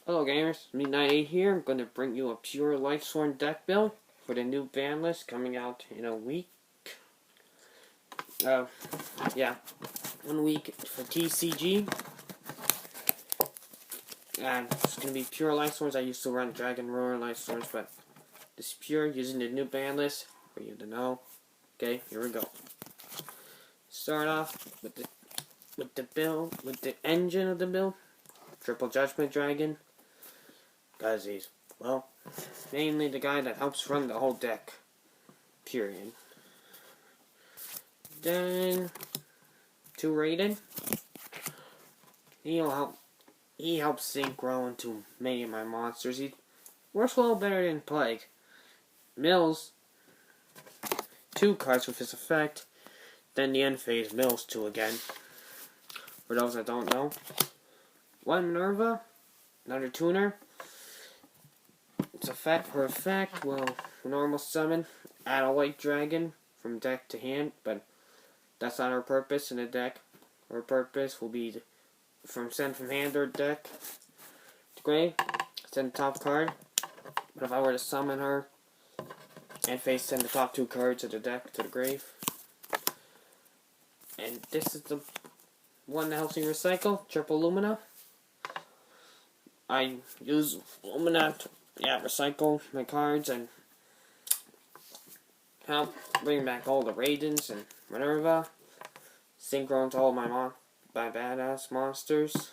Hello gamers, Me98 here. I'm going to bring you a pure Lightsworn deck build for the new ban list coming out in a week. Yeah, 1 week for TCG. And it's going to be pure Lightsworns. I used to run Dragon Roar Lightsworns, but this is pure using the new ban list for you to know. Okay, here we go. Start off with the engine of the build. Triple Judgment Dragon. Guys, he's, well, mainly the guy that helps run the whole deck. Period. Then, 2 rated. He helps synchro into many of my monsters. He works well better than Plague. Mills, 2 cards with his effect. Then the end phase, Mills 2 again. For those that don't know. 1 Minerva, another tuner. Its effect, her effect will normal summon, add a white dragon from deck to hand, but that's not her purpose in the deck. Her purpose will be send from hand or deck to grave, send the top card. But if I were to summon her and face send the top 2 cards of the deck to the grave. And this is the one that helps me recycle, Triple Lumina. I use Lumina to recycle my cards and help bring back all the Raidens and Minerva. Synchro to all my badass monsters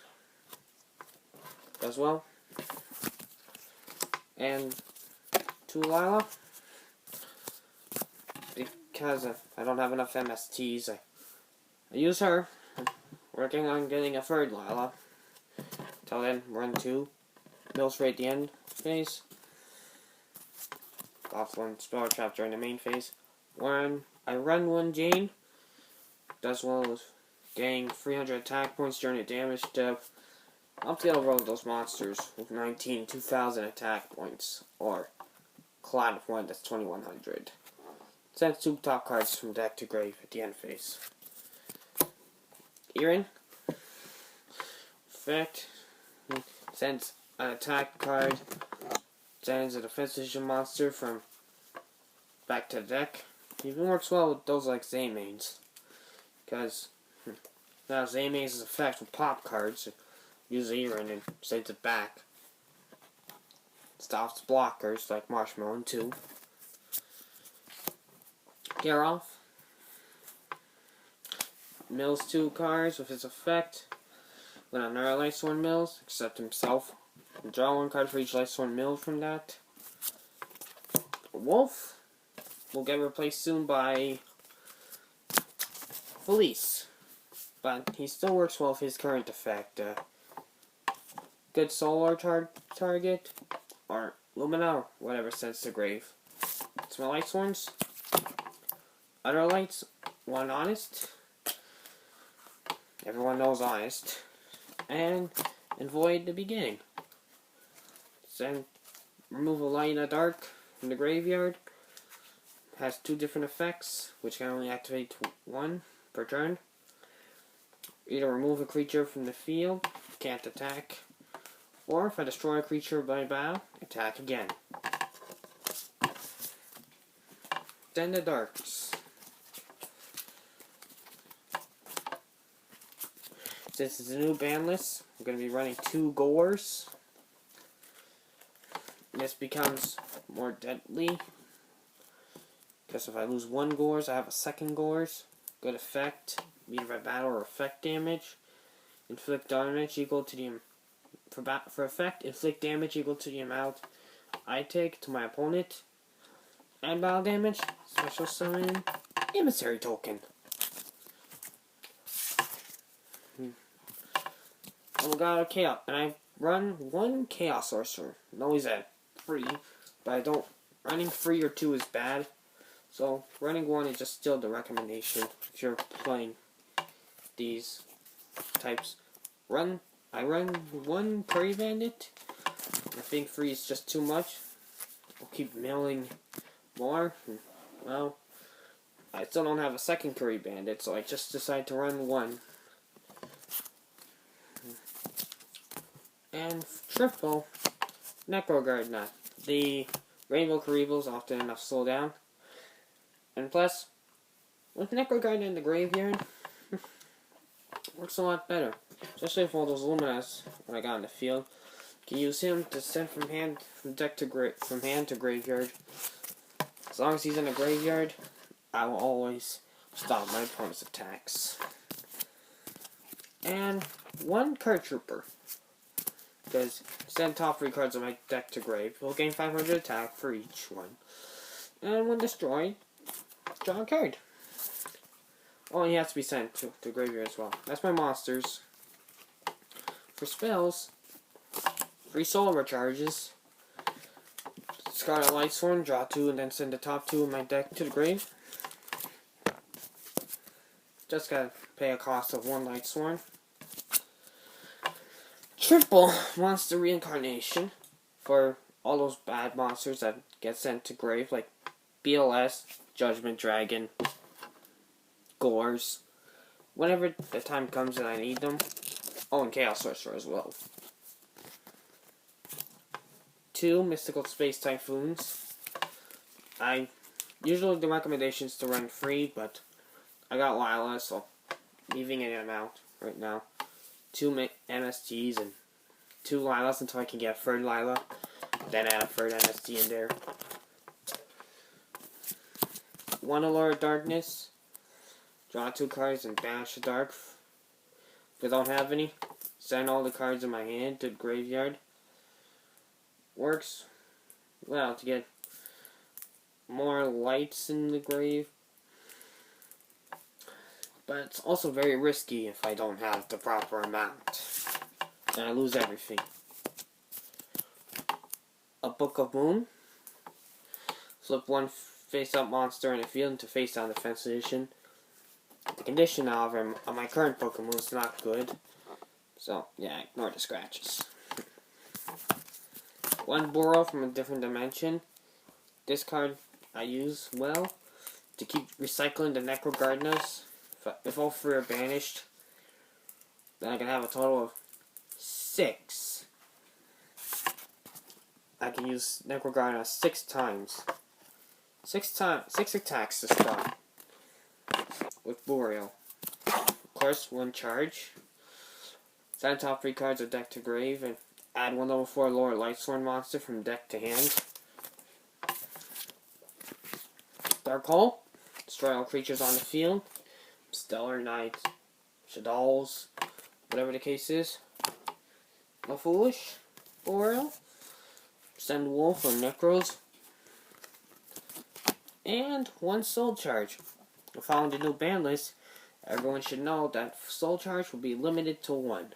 as well. And 2 Lila. Because I don't have enough MSTs, I use her. I'm working on getting a 3rd Lila. Till then, run 2. Mills right at the end phase. Off 1 spell trap during the main phase. I run 1 Jane. Does well with getting 300 attack points during the damage step. Up the road of those monsters with 2,000 attack points. Or Cloud of 1, that's 2,100. Sends 2 top cards from deck to grave at the end phase. Earring. Effect. Sends an attack card. Sends a defensive monster from back to the deck. Even works well with those like Zaymanes. Because now Zaymane's effect with pop cards. Use Earring and sends it back. Stops blockers like Marshmallow 2. Geralt. Mills 2 cards with his effect. When another Lightsworn Mills, except himself. Draw 1 card for each Lightsworn Mill from that. Wolf will get replaced soon by Felice. But he still works well with his current effect. Good solar target, or Lumina, or whatever sends to grave. It's my Lightsworns. Other lights, 1 Honest. Everyone knows Honest. And Void the beginning. Then remove a light in the dark from the graveyard. Has 2 different effects, which can only activate 1 per turn. Either remove a creature from the field, can't attack, or if I destroy a creature by battle, attack again. Then the darks. Since it's a new ban list, I'm going to be running 2 Gores. This becomes more deadly. Because if I lose 1 Gores, I have a 2nd Gores. Good effect. Either by battle or effect damage. Inflict damage equal to the... For effect, inflict damage equal to the amount I take to my opponent. And battle damage, special summon, emissary token. Oh my god, Chaos. And I run 1 Chaos Sorcerer. I'm always at 3, but running 3 or 2 is bad. So, running 1 is just still the recommendation if you're playing these types. I run 1 Curry Bandit. I think 3 is just too much. I'll keep milling more. Well, I still don't have a 2nd Curry Bandit, so I just decided to run 1. And triple, Necrogardna. The Rainbow Cerebrals often enough slow down. And plus, with Necrogardna in the graveyard, works a lot better. Especially with all those Luminas when I got in the field. You can use him to send from hand to graveyard. As long as he's in the graveyard, I will always stop my opponent's attacks. And one card trooper. Because send top 3 cards of my deck to grave. We'll gain 500 attack for each one. And when destroyed, draw a card. Oh, and he has to be sent to graveyard as well. That's my monsters. For spells, 3 soul recharges. Discard a Lightsworn, draw 2, and then send the top 2 of my deck to the grave. Just gotta pay a cost of 1 Lightsworn. Triple monster reincarnation for all those bad monsters that get sent to grave, like BLS, Judgment Dragon, Gores. Whenever the time comes that I need them. Oh, and Chaos Sorcerer as well. 2 Mystical Space Typhoons. I usually the recommendation is to run free, but I got Lila, so leaving it out right now. 2 MSTs and 2 Lilas until I can get a 3rd Lila. Then add a 3rd MST in there. 1 Allure of Darkness. Draw 2 cards and banish the dark. If I don't have any, send all the cards in my hand to the graveyard. Works well to get more lights in the grave. But it's also very risky if I don't have the proper amount. And I lose everything. A Book of Moon. Flip 1 face-up monster in the field into face-down defense position. The condition, however, on my current Book of Moon is not good. So, yeah, ignore the scratches. 1 Burrow from a different dimension. This card I use well to keep recycling the Necrogardnas. If all 3 are banished, then I can have a total of 6. I can use Necrogardna 6 times. 6 attacks this time with Boreal. Of course, 1 charge. Send top 3 cards of deck to grave and add 1 level 4 lower Lightsworn monster from deck to hand. Dark Hole. Destroy all creatures on the field. Stellar Knights, Shaddolls, whatever the case is. No Foolish, Boreal, Send Wolf or Necros, and 1 Soul Charge. Following the new ban list, everyone should know that Soul Charge will be limited to 1.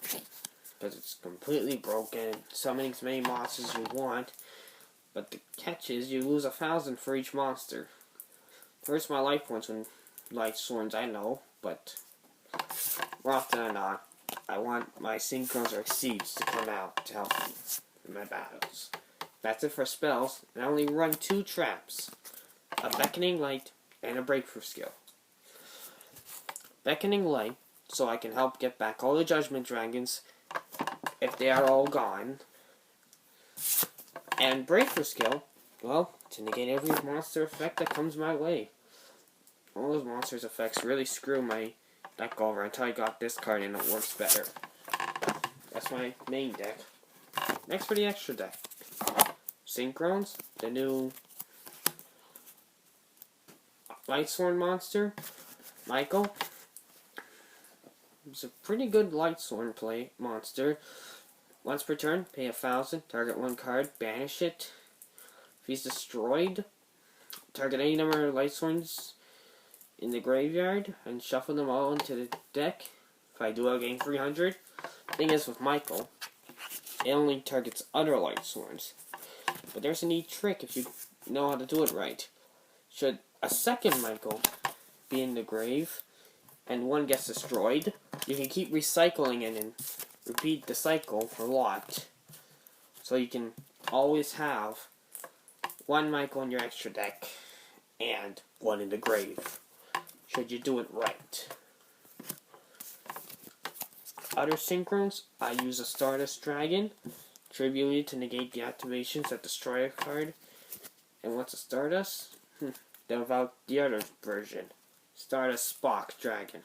Because it's completely broken, summoning as many monsters as you want, but the catch is you lose 1,000 for each monster. Hurts my life points when Lightsworns, I know, but more often than not, I want my Synchros or Exceeds to come out to help me in my battles. That's it for spells, and I only run 2 traps. A Beckoning Light and a Breakthrough skill. Beckoning Light, so I can help get back all the Judgment Dragons if they are all gone. And Breakthrough skill, well, to negate every monster effect that comes my way. All those monsters' effects really screw my deck over until I got this card and it works better. That's my main deck. Next for the extra deck. Synchrones, the new Lightsworn monster, Michael. It's a pretty good Lightsworn play monster. Once per turn, pay 1,000, target 1 card, banish it. If he's destroyed, target any number of Lightsworns in the graveyard and shuffle them all into the deck. If I do, I'll gain 300. Thing is, with Michael, it only targets other Lightsworns. But there's a neat trick if you know how to do it right. Should a second Michael be in the grave and one gets destroyed, you can keep recycling it and repeat the cycle a lot. So you can always have 1 Michael in your extra deck and 1 in the grave. Should you do it right. other synchros, I use a Stardust Dragon, tributed to negate the activations that destroy a card. And what's a Stardust? Then without the other version. Stardust Spock Dragon.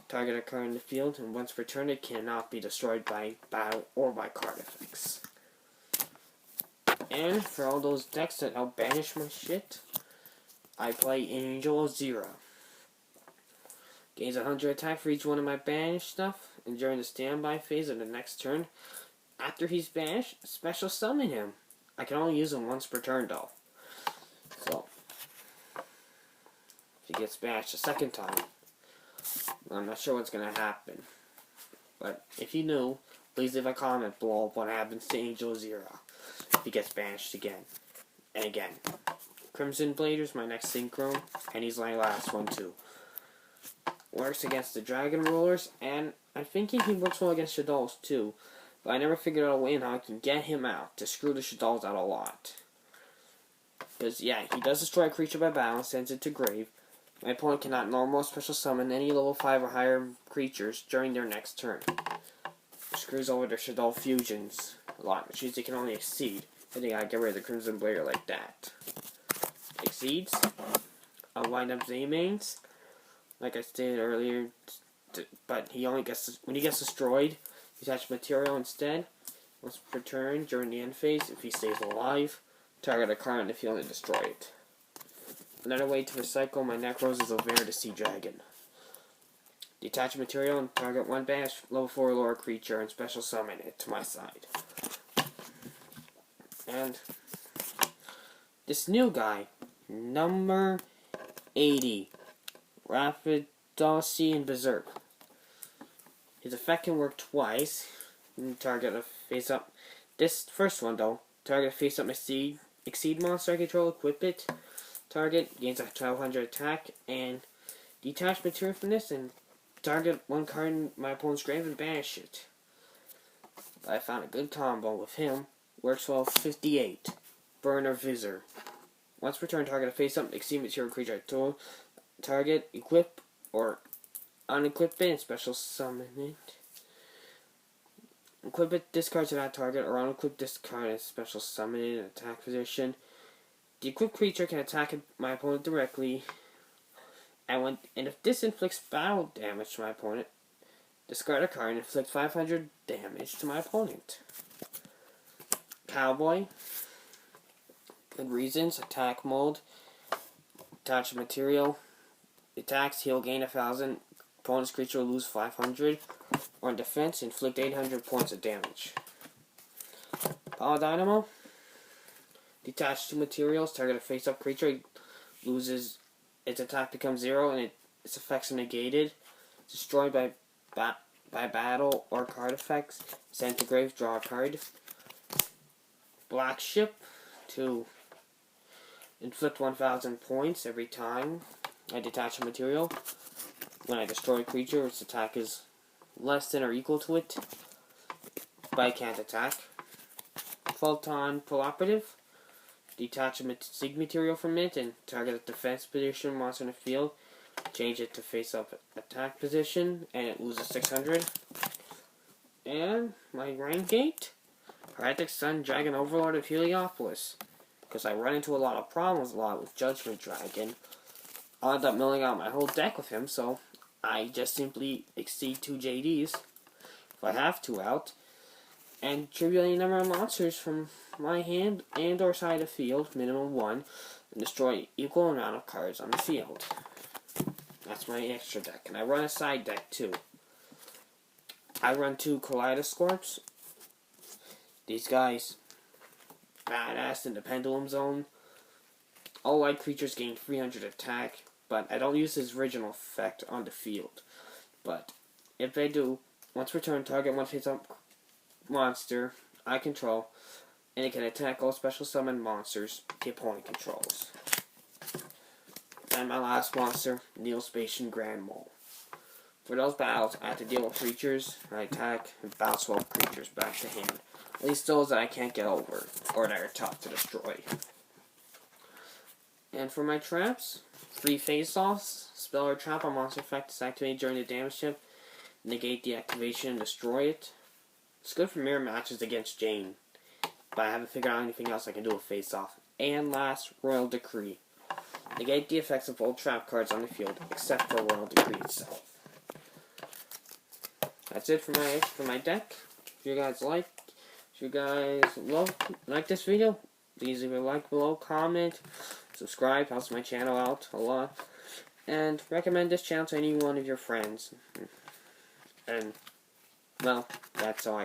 Target a card in the field, and once returned, it cannot be destroyed by battle or by card effects. And for all those decks that help banish my shit, I play Angel of Zero. Gains 100 attack for each one of my banished stuff, and during the standby phase of the next turn, after he's banished, special summon him. I can only use him once per turn though. So, if he gets banished a second time, I'm not sure what's going to happen. But if you knew, please leave a comment below what happens to Angel Zero if he gets banished again and again. Crimson Blader's my next synchro, and he's my last one too. Works against the Dragon Rulers, and I'm thinking he works well against Shaddolls too, but I never figured out a way how I can get him out to screw the Shaddolls out a lot. Because, yeah, he does destroy a creature by battle and sends it to grave. My opponent cannot normal special summon any level 5 or higher creatures during their next turn. Screws over their Shadow fusions a lot, which means they can only exceed. I think I get rid of the Crimson Blader like that. Exceeds. I'll wind up Z-mains, like I stated earlier, but he only gets, when he gets destroyed, he attach material instead. Once per turn during the end phase, if he stays alive, target a card on the field and destroy it. Another way to recycle my Necros is over the Sea Dragon. Detach material and target one bash level 4 or lower creature and special summon it to my side. And this new guy, number 80, Rapidossi Berserk. His effect can work twice. Target a face up. This first one though, target a face up exceed monster I control, equip it. Target gains a 1200 attack and detach material from this and target one card in my opponent's grave and banish it. But I found a good combo with him. Works well 58. Burner Visor. Once per turn, target a face up exceed material creature. Target, equip, or unequip it and special summon it. Equip it, discard to that target, or unequip this card and special summon it in attack position. The equipped creature can attack my opponent directly, and if this inflicts battle damage to my opponent, discard a card and inflict 500 damage to my opponent. Cowboy. Good reasons. Attack mode. Attach material. Attacks, he'll gain 1,000. Opponent's creature will lose 500. Or in defense, inflict 800 points of damage. Power Dynamo. Detach 2 materials. Target a face-up creature. Loses. Its attack becomes 0 and its effects are negated. Destroyed by battle or card effects. Send to grave. Draw a card. Black Ship. To inflict 1,000 points every time I detach a material. When I destroy a creature, its attack is less than or equal to it, but I can't attack. Photon Cooperative. Detach a sig material from it and target a defense position monster in the field. Change it to face-up attack position, and it loses 600. And my rank gate, Heretic Sun Dragon Overlord of Heliopolis. Because I run into a lot of problems with Judgment Dragon. I'll end up milling out my whole deck with him, so I just simply exceed 2 JDs, if I have to out, and tribute any number of monsters from my hand and or side of the field, minimum 1, and destroy equal amount of cards on the field. That's my extra deck, and I run a side deck too. I run 2 Kaleidoscorps. These guys, badass in the Pendulum Zone. All white creatures gain 300 attack, but I don't use his original effect on the field. But if they do, once per turn, target one face-up monster I control, and it can attack all special summon monsters the opponent controls. And my last monster, Neospatian Grand Mole. For those battles, I have to deal with creatures, I attack, and bounce swap creatures back to hand. At least those that I can't get over, or that are tough to destroy. And for my traps, 3 face-offs. Spell or trap on monster effect is activated during the damage chip. negate the activation and destroy it. It's good for mirror matches against Jane, but I haven't figured out anything else I can do with Face Off. And last, Royal Decree. Negate the effects of all trap cards on the field, except for Royal Decree itself. That's it for my deck. If you guys like this video, please leave a like below, comment, subscribe, helps my channel out a lot, and recommend this channel to any one of your friends. And, well, that's all I